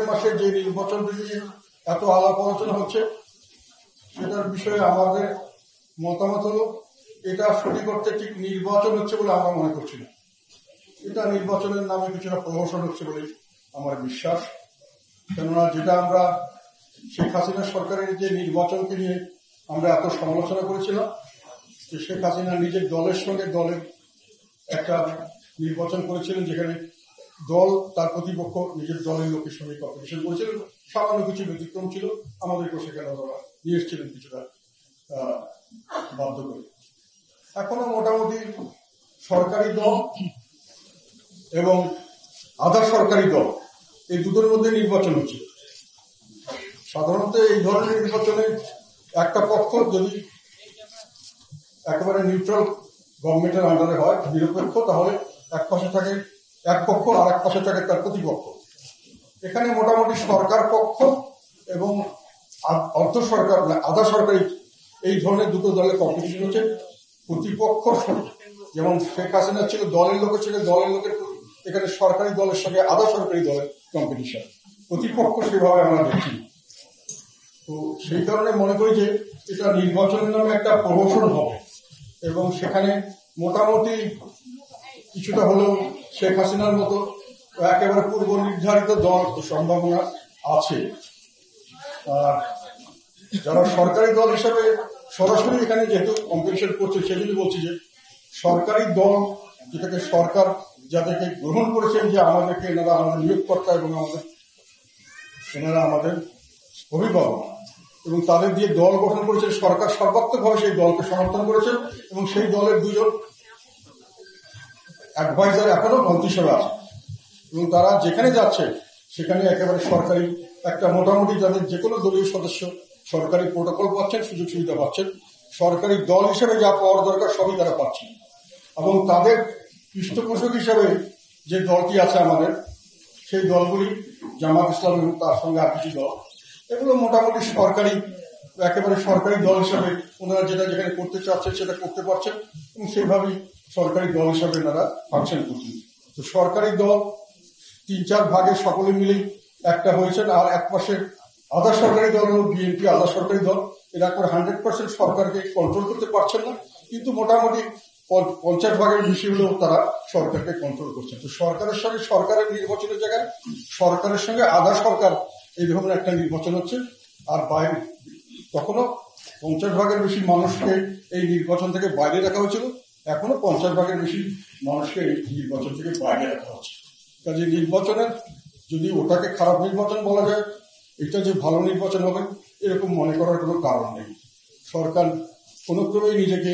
মাসে যে নির্বাচন নিয়ে এত আলাপ আলোচনা হচ্ছে সেটার বিষয়ে আমাদের মতামত হলো এটা সঠিক অর্থে ঠিক নির্বাচন হচ্ছে বলে আমরা মনে করছি না। এটা নির্বাচনের নামে কিছুটা প্রহসন হচ্ছে বলে আমার বিশ্বাস। কেননা যেটা আমরা শেখ হাসিনা সরকারের যে নির্বাচনকে নিয়ে আমরা এত সমালোচনা করেছিলাম যে শেখ হাসিনা নিজের দলের সঙ্গে দলের একটা নির্বাচন করেছিলেন, যেখানে দল তার প্রতিপক্ষ নিজের দলের লোকের সঙ্গে কম্পিটিশন করেছিলেন। সামান্য কিছু ব্যতিক্রম ছিল, আমাদেরকেও সেখানে ওরা নিয়ে এসেছিলেন কিছুটা বাধ্য করে। এখনো মোটামুটি সরকারি দল এবং আধা সরকারি দল এই দুটোর মধ্যে নির্বাচন হচ্ছে। সাধারণত এই ধরনের নির্বাচনে একটা পক্ষ যদি একেবারে নিউট্রাল গভর্নমেন্টের আন্ডারে হয়, নিরপেক্ষ, তাহলে এক পাশে থাকে এক পক্ষ আর এক পাশে থাকে তার প্রতিপক্ষ। এখানে মোটামুটি সরকার পক্ষ এবং অর্ধ সরকার আধা সরকারি এই ধরনের দুটো দলের কম্পিটিশন হচ্ছে। প্রতিপক্ষ যেমন শেখ হাসিনা ছিল দলের লোকের সঙ্গে দলের লোকের, এখানে সরকারি দলের সঙ্গে আধা সরকারি দলের কম্পিটিশন। প্রতিপক্ষ সেভাবে আমরা দেখি। তো সেই কারণে মনে করি যে এটা নির্বাচনের নামে একটা প্রহসন হবে এবং সেখানে মোটামুটি কিছুটা হলেও শেখ হাসিনার মতো একেবারে পূর্ব নির্ধারিত দল সম্ভাবনা আছে। আর যারা সরকারি দল হিসেবে সরাসরি এখানে যেহেতু কম্পিটিশন করছে, সেজন্য বলছি যে সরকারি দল যেটাকে সরকার যাদেরকে গ্রহণ করেছেন যে আমাদেরকে এনারা আমাদের নিয়োগকর্তা এবং এনারা আমাদের অভিভাবক, এবং তাদের দিয়ে দল গঠন করেছেন সরকার, সর্বাত্মকভাবে সেই দলকে সমর্থন করেছেন এবং সেই দলের দুজন অ্যাডভাইজার এখনো মন্ত্রিসভা আছে এবং তারা যেখানে যাচ্ছে সেখানে একেবারে সরকারি একটা মোটামুটি যাদের যে কোনো দলীয় সদস্য সরকারি প্রোটোকল পাচ্ছেন, সুযোগ সুবিধা পাচ্ছেন, সরকারি দল হিসেবে যা পাওয়ার দরকার সবই তারা পাচ্ছেন। এবং তাদের পৃষ্ঠপোষক হিসেবে যে দলটি আছে আমাদের, সেই দলগুলি জামাত ইসলাম এবং তার সঙ্গে আর কিছু দল, এগুলো মোটামুটি সরকারি একেবারে সরকারি দল হিসাবে ওনারা যেটা যেখানে করতে চাচ্ছেন সেটা করতে পারছেন এবং সেইভাবেই সরকারি দল হিসাবে ওনারা ফাংশন করছেন। তো সরকারি দল 3-4 ভাগে সকলে মিলেই একটা হয়েছেন। আর এক পাশে আধা সরকারি দল হল বিএনপি, আধা সরকারি দল, এরা করে 100% সরকারকে কন্ট্রোল করতে পারছেন না, কিন্তু মোটামুটি 50 ভাগের বেশি হলেও তারা সরকারকে কন্ট্রোল করছেন। তো সরকারের সঙ্গে সরকারের নির্বাচনের জায়গায় সরকারের সঙ্গে আধা সরকার এই ধরনের একটা নির্বাচন হচ্ছে। আর বাইরে তখনও 50 ভাগের বেশি মানুষকে এই নির্বাচন থেকে বাইরে রাখা হয়েছিল, এখনো 50 ভাগের বেশি মানুষকে এই নির্বাচন থেকে বাইরে রাখা হচ্ছে। কাজে নির্বাচনের যদি ওটাকে খারাপ নির্বাচন বলা যায়, এটা যে ভালো নির্বাচন হবে এরকম মনে করার কোনো কারণ নেই। সরকার কোনো ক্রমেই নিজেকে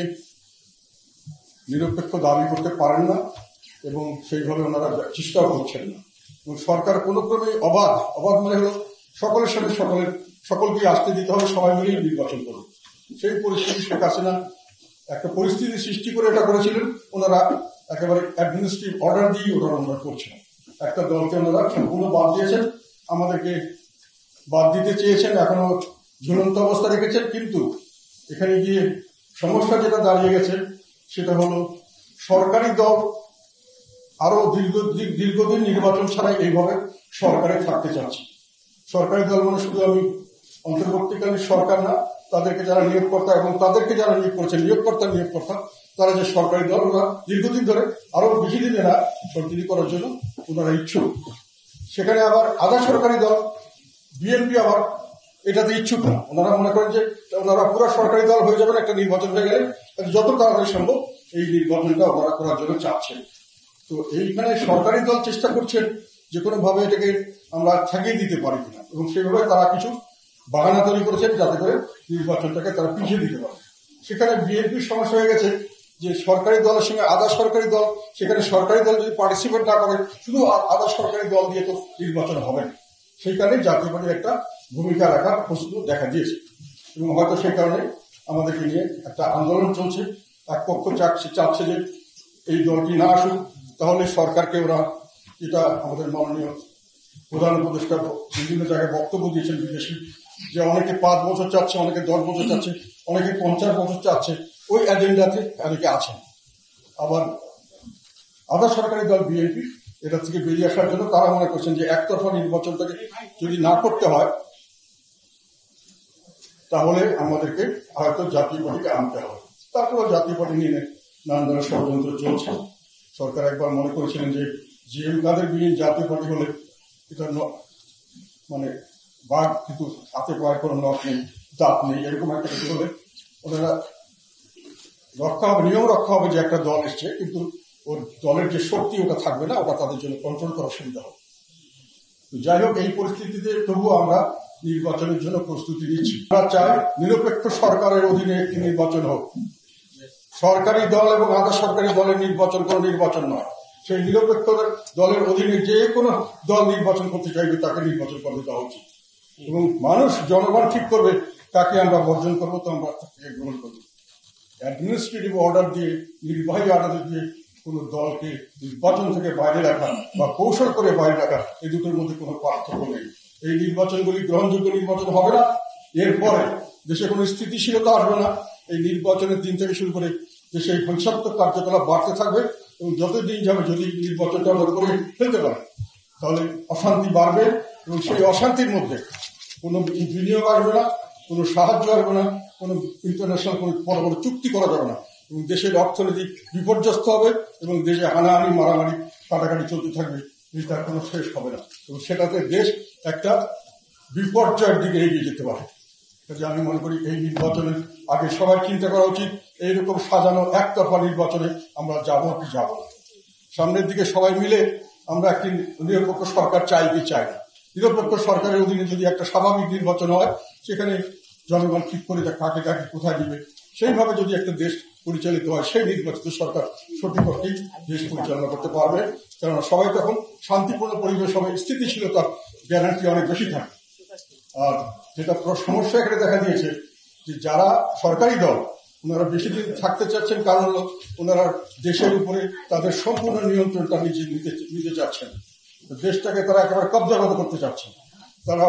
নিরপেক্ষ দাবি করতে পারেন না এবং সেইভাবে ওনারা চেষ্টাও করছেন না। এবং সরকার কোনো ক্রমেই অবাধ মানে হলো সকলের সাথে সকলকেই আসতে দিতে হবে, সবাই মিলেই নির্বাচন করুন। সেই পরিস্থিতি শেখ হাসিনা একটা পরিস্থিতি সৃষ্টি করে এটা করেছিলেন। ওনারা একেবারে অ্যাডমিনিস্ট্রেটিভ অর্ডার দিয়ে ওনারা করছেন। একটা দলকে ওনারা সম্পূর্ণ বাদ দিয়েছেন, আমাদেরকে বাদ দিতে চেয়েছেন, এখনো ঝুলন্ত অবস্থা রেখেছেন। কিন্তু এখানে গিয়ে সমস্যা যেটা দাঁড়িয়ে গেছে সেটা হলো সরকারি দল আরো দীর্ঘদিন নির্বাচন ছাড়াই এইভাবে সরকারে থাকতে চাচ্ছে। সরকারি দল মানে শুধু আমি অন্তর্বর্তীকালীন সরকার না, তাদেরকে যারা নিয়োগকর্তা এবং তাদেরকে যারা নিয়োগ করেছেন নিয়োগকর্তা তারা যে সরকারি দল, ওরা দীর্ঘদিন ধরে আরো বেশি দিন এরা সরকারি করার জন্য ওনারা ইচ্ছুক। সেখানে আবার আধা সরকারি দল বিএনপি আবার এটাতে ইচ্ছুক না। ওনারা মনে করেন যে ওনারা পুরো সরকারি দল হয়ে যাবেন একটা নির্বাচন হয়ে গেলে, যত তাড়াতাড়ি সম্ভব এই নির্বাচনটা ওনারা করার জন্য চাচ্ছেন। তো এইখানে সরকারি দল চেষ্টা করছেন যে কোনো ভাবে এটাকে আমরা ঠেকিয়ে দিতে পারি কিনা, এবং সেইভাবে তারা কিছু বাহানা তৈরি করেছেন যাতে করে নির্বাচনটাকে তারা পিছিয়ে দিতে পারে। সেখানে বিএনপির সমস্যা হয়ে গেছে যে সরকারি দলের সঙ্গে আধা সরকারি দল, সেখানে সরকারি দল যদি পার্টিসিপেট না করে শুধু আধা সরকারি দল দিয়ে তো নির্বাচন হবে না। সেই কারণে জাতীয় পার্টির একটা ভূমিকা রাখার প্রশ্ন দেখা দিয়েছে এবং হয়তো সেই কারণে আমাদেরকে নিয়ে একটা আন্দোলন চলছে। এক পক্ষ চাচ্ছে যে এই দলটি না আসুক, তাহলে সরকারকে ওরা, যেটা আমাদের মাননীয় প্রধান উপদেষ্টা বিভিন্ন জায়গায় বক্তব্য দিয়েছেন বিদেশি, যে অনেকে 5 বছর চাচ্ছে, অনেকে 10 বছর চাচ্ছে, অনেকে 50 বছর চাচ্ছে, ওই এজেন্ডাতে অনেকে আছেন। আবার আধা সরকারি দল বিএনপি এটা থেকে বেরিয়ে আসার জন্য তারা মনে করছেন যে একতরফা নির্বাচনটাকে যদি না করতে হয় তাহলে আমাদেরকে হয়তো জাতীয় পার্টিকে আনতে হবে। তারপরে জাতীয় পার্টি নিয়ে নানান ধরনের ষড়যন্ত্র চলছে। সরকার একবার মনে করেছিলেন যে জিএম কাদের বিহীন জাতীয় পার্টি হলে এটা মানে বাঘ কিন্তু হাতে পায়ে কোনো নখ নেই, দাঁত নেই, এরকম একটা কিছু হলে ওনারা রক্ষা হবে, নিয়ম রক্ষা হবে যে একটা দল এসছে, কিন্তু ওর দলের যে শক্তি ওটা থাকবে না, ওটা তাদের জন্য কন্ট্রোল করার সুবিধা হবে। যাই হোক, এই পরিস্থিতিতে তবুও আমরা নির্বাচনের জন্য প্রস্তুতি নিচ্ছি। আমরা চাই নিরপেক্ষ সরকারের অধীনে একটি নির্বাচন হোক। সরকারি দল এবং আধা সরকারি দলের নির্বাচন কোনো নির্বাচন নয়। সেই নিরপেক্ষ দলের অধীনে যে কোনো দল নির্বাচন করতে চাইবে তাকে নির্বাচন করতে দেওয়া উচিত, এবং মানুষ জনগণ ঠিক করবে কাকে আমরা বর্জন করবো, তো আমরা তাকে গ্রহণ করবো। অ্যাডমিনিস্ট্রেটিভ অর্ডার দিয়ে, নির্বাহী অর্ডার দিয়ে কোন দলকে নির্বাচন থেকে বাইরে রাখা বা কৌশল করে বাইরে রাখা, এই দুটোর মধ্যে কোনো পার্থক্য নেই। এই নির্বাচনগুলি গ্রহণযোগ্য নির্বাচন হবে না, এরপরে দেশে কোনো স্থিতিশীলতা আসবে না। এই নির্বাচনের দিন থেকে শুরু করে দেশে এই হিংসাত্মক কার্যকলাপ বাড়তে থাকবে, এবং যতদিন যাবে যদি নির্বাচনটা আমরা করে ফেলতে পারে তাহলে অশান্তি বাড়বে, এবং সেই অশান্তির মধ্যে কোনো বিনিয়োগ আসবে না, কোনো সাহায্য আসবে না, কোনো ইন্টারন্যাশনাল কোনো বড় বড় চুক্তি করা যাবে না, এবং দেশের অর্থনীতি বিপর্যস্ত হবে, এবং দেশে হানাহানি মারামারি কাটাকাটি চলতে থাকবে, তার কোনো শেষ হবে না, এবং সেটাতে দেশ একটা বিপর্যয়ের দিকে এগিয়ে যেতে পারে। কাজে আমি মনে করি এই নির্বাচনের আগে সবাই চিন্তা করা উচিত, এইরকম সাজানো একতরফা নির্বাচনে আমরা যাব কি যাব না। সামনের দিকে সবাই মিলে আমরা একটি নিরপেক্ষ সরকার চাই কি চাই না। নিরপেক্ষ সরকারের অধীনে যদি একটা স্বাভাবিক নির্বাচন হয়, সেখানে জনগণ ঠিক করে কাকে কাকে কোথায় দিবে, সেইভাবে যদি একটা দেশ পরিচালিত হয়, সেই নির্বাচিত সরকার সঠিক অর্থেই দেশ পরিচালনা করতে পারবে। কেননা সবাই তখন শান্তিপূর্ণ পরিবেশ হবে, স্থিতিশীলতার গ্যারান্টি অনেক বেশি থাকে। আর যেটা সমস্যা এখানে দেখা দিয়েছে যে যারা সরকারি দল ওনারা বেশি দিন থাকতে চাচ্ছেন, কারণ ওনারা দেশের উপরে তাদের সম্পূর্ণ নিয়ন্ত্রণটা নিতে চাচ্ছেন। দেশটাকে তারা একেবারে কব্জাগত করতে চাচ্ছেন। তারা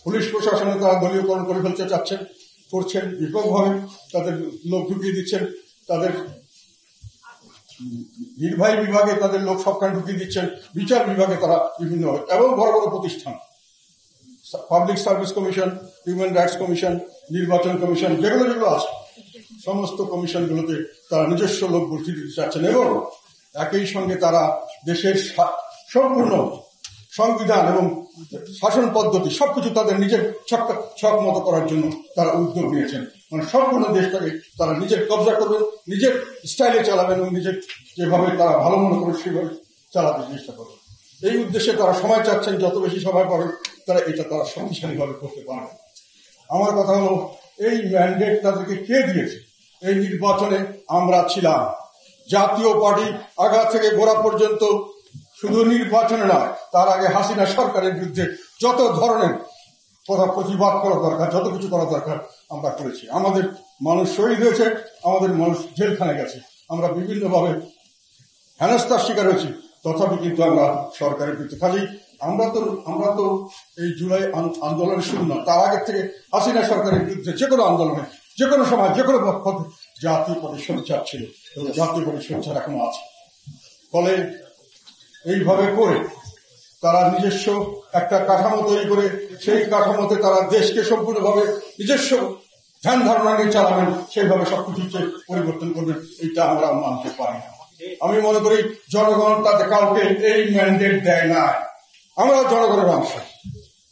পুলিশ প্রশাসনে তারা দলীয়করণ করে ফেলতে চাচ্ছেন, করছেন ব্যাপকভাবে, তাদের লোক ঢুকিয়ে দিচ্ছেন, তাদের নির্বাহী বিভাগে তাদের লোক সবখানে ঢুকিয়ে দিচ্ছেন, বিচার বিভাগে তারা বিভিন্ন, এবং বড় বড় প্রতিষ্ঠান, public service commission, human rights commission, নির্বাচন কমিশন, যেগুলো যেগুলো আছে সমস্ত কমিশনগুলোতে তারা নিজস্ব লোক বসিয়ে দিতে চাচ্ছেন, এবং একই সঙ্গে তারা দেশের সম্পূর্ণ সংবিধান এবং শাসন পদ্ধতি সবকিছু তাদের নিজের ছক মতো করার জন্য তারা উদ্যোগ নিয়েছেন। মানে সম্পূর্ণ দেশটাকে তারা নিজের কবজা করবেন, নিজের স্টাইলে চালাবেন, এবং নিজের যেভাবে তারা ভালো মনে করে সেভাবে চালাতে চেষ্টা করবেন। এই উদ্দেশ্যে তারা সময় চাচ্ছেন, যত বেশি সময় পাবেন তারা শক্তিশালীভাবে করতে পারবে। আমার কথা হলো, এই ম্যান্ডেট তাদেরকে কে দিয়েছে? এই নির্বাচনে আমরা ছিলাম। জাতীয় পার্টি আগা থেকে গোড়া পর্যন্ত শুধু নির্বাচনে নয়, তার আগে হাসিনা সরকারের বিরুদ্ধে যত ধরনের কথা প্রতিবাদ করা দরকার, যত কিছু করা দরকার আমরা করেছি। আমাদের মানুষ শহীদ হয়েছে, আমাদের মানুষ জেলখানে গেছে, আমরা বিভিন্নভাবে হেনস্থার শিকার হয়েছি, তথাপি কিন্তু আমরা সরকারের বিরুদ্ধে কাজেই আমরা তো এই জুলাই আন্দোলনের শুরু না, তার আগের থেকে হাসিনা সরকারের বিরুদ্ধে যে কোনো আন্দোলনে, যে কোনো সময়, যে কোনো পথে জাতীয় পার্টির সোচ্চার ছিল, এবং জাতীয় পার্টির সোচ্চার এখনো আছে। ফলে এইভাবে করে তারা নিজস্ব একটা কাঠামো তৈরি করে, সেই কাঠামোতে তারা দেশকে সম্পূর্ণভাবে নিজস্ব ধ্যান ধারণা নিয়ে চালাবেন, সেইভাবে সবকিছুকে পরিবর্তন করবেন, এইটা আমরা মানতে পারি না। আমি মনে করি জনগণ তাদের কাউকে এই ম্যান্ডেট দেয় না, আমরা জনগণের অংশ,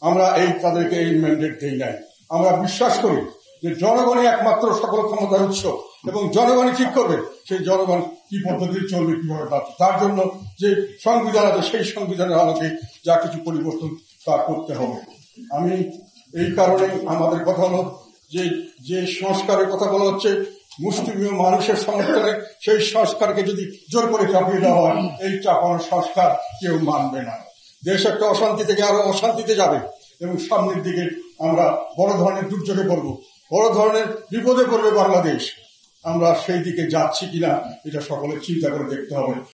আমরা তাদেরকে এই ম্যান্ডেট দেই নাই। আমরা বিশ্বাস করি যে জনগণই একমাত্র সকল ক্ষমতার উৎস, এবং জনগণই ঠিক করবে সেই জনগণ কি পদ্ধতিতে চলবে, কিভাবে বাঁচবে। তার জন্য যে সংবিধান আছে, সেই সংবিধানের আলোকে যা কিছু পরিবর্তন তা করতে হবে। আমি এই কারণে আমাদের কথা হলো যে সংস্কারের কথা বলা হচ্ছে, মুষ্টিমেয় মানুষের সমর্থনে সেই সংস্কারকে যদি জোর করে চাপিয়ে দেওয়া হয়, এই চাপানোর সংস্কার কেউ মানবে না। দেশ একটা অশান্তি থেকে আরো অশান্তিতে যাবে, এবং সামনের দিকে আমরা বড় ধরনের দুর্যোগে পড়ব, বড় ধরনের বিপদে পড়বে বাংলাদেশ। আমরা সেই দিকে যাচ্ছি কিনা এটা সকলে চিন্তা করে দেখতে হবে।